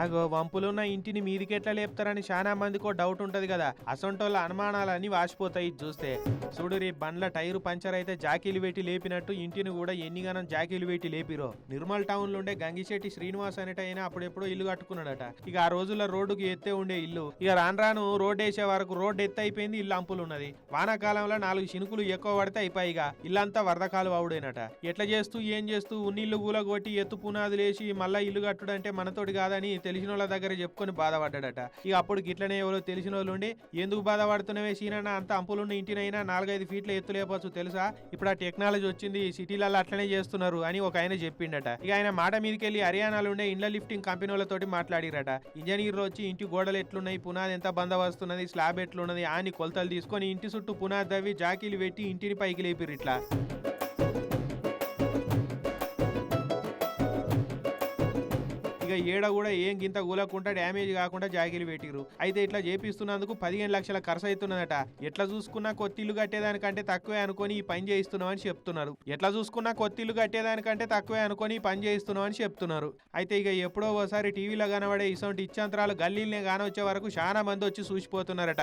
అగో వంపులున్న ఇంటిని మీదికెట్లా లేపుతారని చాలా మందికో డౌట్ ఉంటది కదా. అసొంటోళ్ళ అనుమానాలన్నీ వాసిపోతాయి ఇది చూస్తే. చూడురి బండ్ల టైరు పంచర్ అయితే జాకీలు పెట్టి లేపినట్టు ఇంటిని కూడా ఎన్నిగానం జాకీలు పెట్టి లేపిరో. నిర్మల్ టౌన్ లో ఉండే గంగిశెట్టి శ్రీనివాస్ అనేట అయినా అప్పుడెప్పుడో ఇల్లు కట్టుకున్నాడట. ఇక ఆ రోజుల్లో రోడ్డుకి ఎత్తే ఉండే ఇల్లు ఇక రాను రోడ్ వేసే వరకు రోడ్డు ఎత్త అయిపోయింది, ఇల్లు అంపులున్నది. వానాకాలంలో 4 చినుకులు ఎక్కువ పడితే అయిపోయిగా ఇల్లంతా వరదకాలు అవుడేనట. ఎట్లా చేస్తూ ఏం చేస్తూ ఉన్నిల్లు కూలగొట్టి ఎత్తు పునాదులు వేసి మళ్ళా ఇల్లు కట్టుడంటే మనతోటి కాదని తెలిసిన వాళ్ళ దగ్గర చెప్పుకొని బాధపడ్డాడట. ఇక అప్పుడు గిట్లనే ఎవరో తెలిసిన వాళ్ళు ఉండి ఎందుకు బాధపడుతున్నవే సీనన్న, అంత అంపులున్న ఇంటినైనా 4-5 ఫీట్ల ఎత్తు లేపచ్చు తెలుసా, ఇప్పుడు ఆ టెక్నాలజీ వచ్చింది సిటీలలో అట్లనే చేస్తున్నారు అని ఒక ఆయన చెప్పిండట. ఇక ఆయన మాట మీదకెళ్లి హర్యానాలో ఉండే ఇండ్ల లిఫ్టింగ్ కంపెనీలతోటి మాట్లాడిరట. ఇంజనీర్లు వచ్చి ఇంటి గోడలు ఎట్లున్నాయి, పునాది ఎంత బందవస్తున్నది, స్లాబ్ ఎట్లున్నది అని కొలతలు తీసుకొని ఇంటి చుట్టూ పునాది దవ్వి జాకీలు పెట్టి ఇంటిని పైకి లేపిరు. ఇట్లా ఇక ఏడ కూడా ఏం గింత కూలకుండా డ్యామేజ్ కాకుండా జాకీలు పెట్టిరు. అయితే ఇట్లా చేపిస్తున్నందుకు 15 లక్షల ఖర్చు అవుతున్నదట. ఎట్లా చూసుకున్నా కొత్తిల్లు కట్టేదానికంటే తక్కువే అనుకొని ఈ పని చేయిస్తున్నామని చెప్తున్నారు. ఈ పని చేయిస్తున్నామని చెప్తున్నారు. అయితే ఇక ఎప్పుడో ఒకసారి టీవీలో కనబడే ఇసొంటి ఇచ్చంతరాలు గల్లీలనే కానొచ్చే వరకు చాలా మంది వచ్చి చూసిపోతున్నారట.